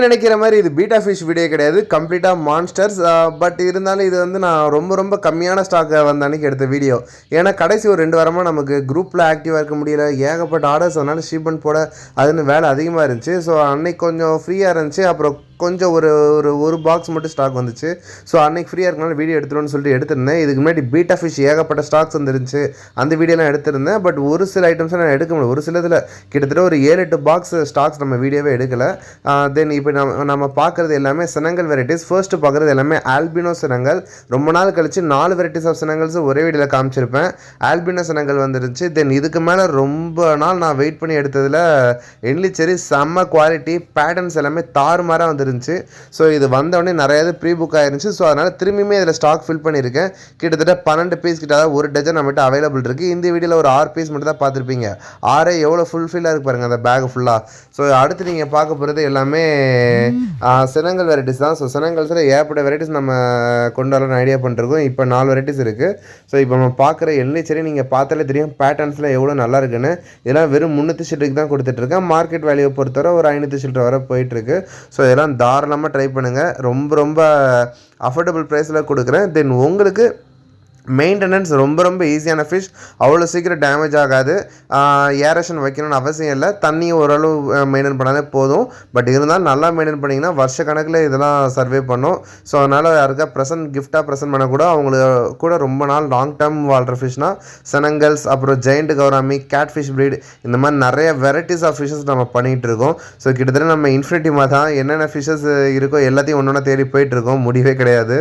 நினைக்கிற மாதிரி இது பீட்டா ஃபிஷ் வீடியோ கிடையாது, கம்ப்ளீட்டாக மான்ஸ்டர்ஸ். பட் இருந்தாலும் இது வந்து நான் ரொம்ப கம்மியான ஸ்டாக்கை வந்த அன்றைக்கி எடுத்த வீடியோ. ஏன்னா கடைசி ஒரு 2 வாரமாக நமக்கு குரூப்பில் ஆக்டிவாக இருக்க முடியல, ஏகப்பட்ட ஆர்டர்ஸ், அதனால் ஷிப்மெண்ட் போட அதுன்னு வேலை அதிகமாக இருந்துச்சு. ஸோ அன்றைக்கி கொஞ்சம் ஃப்ரீயாக இருந்துச்சு. அப்புறம் கொஞ்சம் ஒரு ஒரு பாக்ஸ் மட்டும் ஸ்டாக் வந்துச்சு. ஸோ அன்றைக்கி ஃப்ரீயாக இருக்கனால வீடியோ எடுத்துருவோன்னு சொல்லிட்டு எடுத்திருந்தேன். இதுக்கு முன்னாடி பீட்டா ஃபிஷ் ஏகப்பட்ட ஸ்டாக்ஸ் வந்துருந்துச்சு, அந்த வீடியோலாம் எடுத்திருந்தேன். பட் ஒரு சில ஐட்டம்ஸை நான் எடுக்க முடியல. ஒரு சிலதில் கிட்டத்தட்ட ஒரு 7-8 பாக்ஸ் ஸ்டாக்ஸ் நம்ம வீடியோவே எடுக்கலை. தென் இப்போ நம்ம பார்க்குறது எல்லாமே சினங்கள் வெரைட்டிஸ். ஃபர்ஸ்ட்டு பார்க்குறது எல்லாமே ஆல்பினோ சினங்கள். ரொம்ப நாள் கழிச்சு 4 வெரைட்டிஸ் ஆஃப் சினங்கள்ஸ் ஒரே வீடியோவில் காமிச்சிருப்பேன். ஆல்பினோ சினங்கள் வந்துருந்துச்சு. தென் இதுக்கு மேலே ரொம்ப நாள் நான் வெயிட் பண்ணி எடுத்ததில் என்லிச்சேரி செம்ம குவாலிட்டி, பேட்டர்ன்ஸ் எல்லாமே தாறுமாறாக வந்துருந்துச்சு. ஸோ இது வந்தோடனே நிறைய ப்ரீ புக் ஆயிருந்துச்சு. ஸோ அதனால் திரும்பியுமே இதில் ஸ்டாக் ஃபில் பண்ணியிருக்கேன். கிட்டத்தட்ட 12 பீஸ் கிட்ட, அதாவது ஒரு டஜன் நம்மகிட்ட அவைலபிள் இருக்குது. இந்த வீடியோவில் ஒரு 6 பீஸ் மட்டும் தான் பார்த்துருப்பீங்க. 6 எவ்வளோ ஃபுல்ஃபில்லாக இருக்கு பாருங்கள் அந்த பேக் ஃபுல்லாக. ஸோ அடுத்து நீங்கள் பார்க்க போகிறது எல்லாமே சினங்கள் வெரைட்டிஸ் தான். ஸோ சினங்கள்ஸில் ஏகப்பட்ட வெரைட்டிஸ் நம்ம கொண்டு வரலாம்னு ஐடியா பண்ணிருக்கோம். இப்போ 4 வெரைட்டிஸ் இருக்குது. ஸோ இப்போ நம்ம பார்க்குற என்லிச்சேரி நீங்கள் பார்த்தாலே தெரியும் பேட்டர்ன்ஸில் எவ்வளோ நல்லா இருக்குன்னு. இதெல்லாம் வெறும் 300 சில்லருக்கு தான் கொடுத்துட்ருக்கேன். மார்க்கெட் வேல்யூவை பொறுத்தவரை ஒரு 500 சில்லரை வரை போயிட்டுருக்கு. ஸோ இதெல்லாம் தாராளமாக ட்ரை பண்ணுங்கள். ரொம்ப அஃபோர்டபுள் ப்ரைஸில் கொடுக்குறேன். தென் உங்களுக்கு மெயின்டெனன்ஸ் ரொம்ப ஈஸியான ஃபிஷ், அவ்வளோ சீக்கிரம் டேமேஜ் ஆகாது. ஏரேஷன் வைக்கணும்னு அவசியம் இல்லை, தண்ணி ஓரளவு மெயின்டைன் பண்ணாலே போதும். பட் இருந்தாலும் நல்லா மெயின்டைன் பண்ணிங்கன்னா வருஷ கணக்கில் இதெல்லாம் சர்வே பண்ணும். ஸோ அதனால் யாருக்கா கிஃப்டாக ப்ரெசென்ட் பண்ணக்கூட அவங்களுக்கு கூட ரொம்ப நாள் லாங் டேர்ம் வாழ்கிற ஃபிஷ்னால் சினங்கல்ஸ், அப்புறம் giant gourami, catfish breed, இந்த மாதிரி நிறைய வெரைட்டிஸ் ஆஃப் ஃபிஷஸ் நம்ம பண்ணிகிட்டு இருக்கோம். ஸோ கிட்டத்தட்ட நம்ம இன்ஃபினிட்டிமாக தான் என்னென்ன ஃபிஷஸ் இருக்கோ எல்லாத்தையும் ஒன்று தேடி போயிட்டுருக்கோம், முடிவே கிடையாது.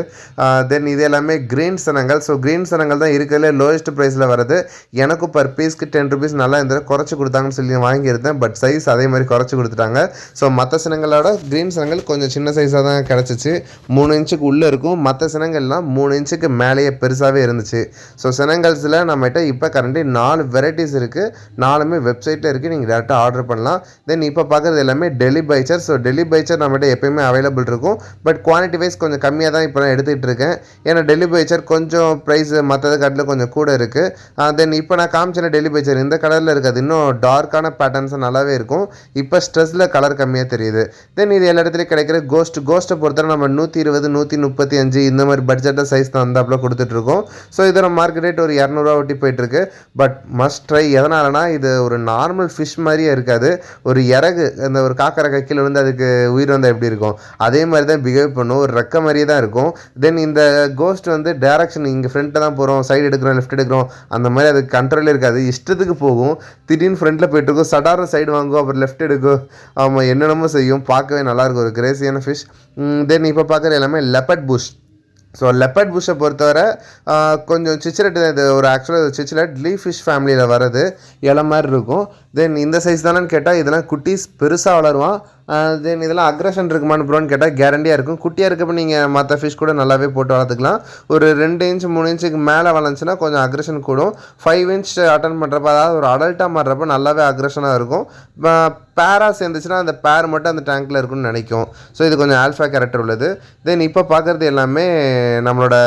தென் இது எல்லாமே க்ரீன் சினங்கள். ஸோ க்ரீன் சினங்கள் தான் இருக்கிறதுல லோயஸ்ட் ப்ரைஸில் வருது. எனக்கும் பர் பீஸ்க்கு 10 rupees நல்லா இந்த குறைச்சி கொடுத்தாங்கன்னு சொல்லி வாங்கியிருந்தேன். பட் சைஸ் அதே மாதிரி குறைச்சி கொடுத்துட்டாங்க. ஸோ மற்ற சினங்களோட க்ரீன் சினங்கள் கொஞ்சம் சின்ன சைஸாக தான் கிடச்சிச்சு. 3 இன்ச்சுக்கு உள்ளே இருக்கும். மற்ற சினங்கள்லாம் 3 இன்ச்சுக்கு மேலேயே பெருசாகவே இருந்துச்சு. ஸோ சினங்கல்ஸில் நம்மகிட்ட இப்போ கரண்டி 4 வெரைட்டிஸ் இருக்குது. 4மே வெப்சைட்டில் இருக்குது, நீங்கள் டேரெக்டாக ஆர்டர் பண்ணலாம். தென் இப்போ பார்க்குறது எல்லாமே டெல்லி பைச்சர். ஸோ டெல்லி பைச்சர் நம்மகிட்ட எப்போயுமே அவைலபிள் இருக்கும். பட் குவான்டிட்டி வைஸ் கொஞ்சம் கம்மியாக தான் இப்போ நான் எடுத்துகிட்டு இருக்கேன். ஏன்னா டெல்லி பைச்சர் கொஞ்சம் ப்ரைஸ் மற்றது கட்டில் கொஞ்சம் கூட இருக்குது. தென் இப்போ நான் காமிச்சேன் டெல்லி பைச்சர் இந்த கலரில் இருக்காது, இன்னும் டார்க்கான பேட்டர்ன்ஸ் நல்லாவே இருக்கும். இப்போ ஸ்ட்ரெஸ்ஸில் கலர் கம்மியாக தெரியுது. தென் இது எல்லா இடத்துலையும் கிடைக்கிற கோஸ்ட்டை பொறுத்தவரை நம்ம 120, 135 இந்த மாதிரி பட்ஜெட்டில் சைஸ் தான் வந்தாப்பில் கொடுத்துட்ருக்கோம். ஸோ இதோட மார்க்கெட் ரேட் ஒரு 200 ரூபா ஒட்டி போயிட்டுருக்கு. But must try. எதனாலனா இது ஒரு நார்மல் ஃபிஷ் மாதிரியே இருக்காது. ஒரு இறகு, அந்த ஒரு காக்கரை கீழே வந்து அதுக்கு உயிர் வந்தால் எப்படி இருக்கும் அதே மாதிரி தான் பிஹேவ் பண்ணும். ஒரு ரெக்க மாதிரியே தான் இருக்கும். தென் இந்த கோஸ்ட் வந்து டேரக்ஷன் இங்கே ஃப்ரண்ட்டில் தான் போகிறோம், சைடு எடுக்கிறோம், லெஃப்ட் எடுக்கிறோம், அந்த மாதிரி அது கண்ட்ரோலே இருக்காது. இஷ்டத்துக்கு போகும். திடீர்னு ஃப்ரண்ட்டில் போயிட்டுருக்கும், சடார சைடு வாங்கும், அப்புறம் லெஃப்ட் எடுக்கும். ஆமாம், என்னென்னமோ செய்யும். பார்க்கவே நல்லாயிருக்கும், ஒரு கிரேசியான ஃபிஷ். தென் இப்போ பார்க்குற எல்லாமே லெப்பர்ட் புஷ். ஸோ லெப்பர்ட் புஷ்ஷை பொறுத்தவரை கொஞ்சம் சிச்சிலட், இது ஒரு ஆக்சுவலாக சிச்சிலட் லீஃப் ஃபிஷ் ஃபேமிலியில் வர்றது இலை மாதிரி இருக்கும். தென் இந்த சைஸ் தானேன்னு கேட்டால் இதெல்லாம் குட்டீஸ் பெருசாக வளருவான். தென் இதெல்லாம் அக்ரஷன் இருக்குமான்னு ப்ரோன்னு கேட்டால் கேரண்டியாக இருக்கும். குட்டியாக இருக்கப்போ நீங்கள் மற்ற ஃபிஷ் கூட நல்லாவே போட்டு வளர்த்துக்கலாம். ஒரு 2 இன்ச் 3 இன்ச்சுக்கு மேலே வளர்ந்துச்சுன்னா கொஞ்சம் அக்ரஷன் கூடும். 5 இன்ச் அட்டன் பண்ணுறப்ப, அதாவது ஒரு அடல்ட்டாக மாறுறப்ப நல்லாவே அக்ரஷனாக இருக்கும். பேராக சேர்ந்துச்சுன்னா அந்த பேர் மட்டும் அந்த டேங்க்கில் இருக்குன்னு நினைக்கும். ஸோ இது கொஞ்சம் ஆல்ஃபா கேரக்டர் உள்ளது. தென் இப்போ பார்க்குறது எல்லாமே நம்மளோட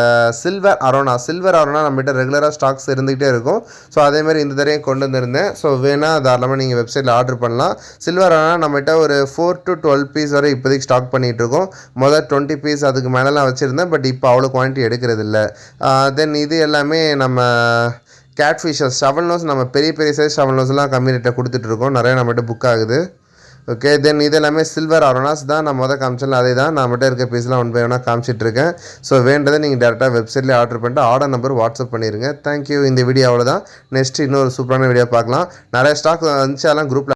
சில்வர் அரோனா நம்மகிட்ட ரெகுலராக ஸ்டாக்ஸ் இருந்துகிட்டே இருக்கும். ஸோ அதேமாதிரி இந்த தரையும் கொண்டு வந்திருந்தேன். ஸோ வேணால் தாராளமாக நீங்கள் வெப்சைட்டில் ஆர்டர் பண்ணலாம். சில்வர் அரோனா நம்மகிட்ட ஒரு 4 to 12 பீஸ் வரை இப்போதைக்கு ஸ்டாக் பண்ணிகிட்ருக்கோம். முதல் 20 பீஸ் அதுக்கு மேலெலாம் வச்சுருந்தேன். பட் இப்போ அவ்வளோ குவான்டிட்டி எடுக்கிறது இல்லை. தென் இது எல்லாமே நம்ம கேட் ஃபிஷஸ், ஷவல் நோஸ், நம்ம பெரிய சைஸ் ஷவல் நோஸ்லாம் கம்மி ரேட்டை கொடுத்துட்ருக்கோம். நிறைய நம்மகிட்ட புக் ஆகுது. ஓகே, தென் இது எல்லாமே சில்வர் அரோனாஸ் தான். நான் காமிச்சல அதே தான். நம்மகிட்ட இருக்க பீஸ்லாம் 1 by 1 காமிச்சிட்ருக்கேன். ஸோ வேண்டதை நீங்கள் டேரெக்டாக வெப்சைட்லேயே ஆர்டர் பண்ணிட்டு ஆர்டர் நம்பர் வாட்ஸ்அப் பண்ணிடுங்க. தேங்க்யூ. இந்த வீடியோ அவ்வளோதான். நெக்ஸ்ட் இன்னொரு சூப்பரான வீடியோ பார்க்கலாம். நிறைய ஸ்டாக் வந்துச்சு, அதெல்லாம் குரூப்பில்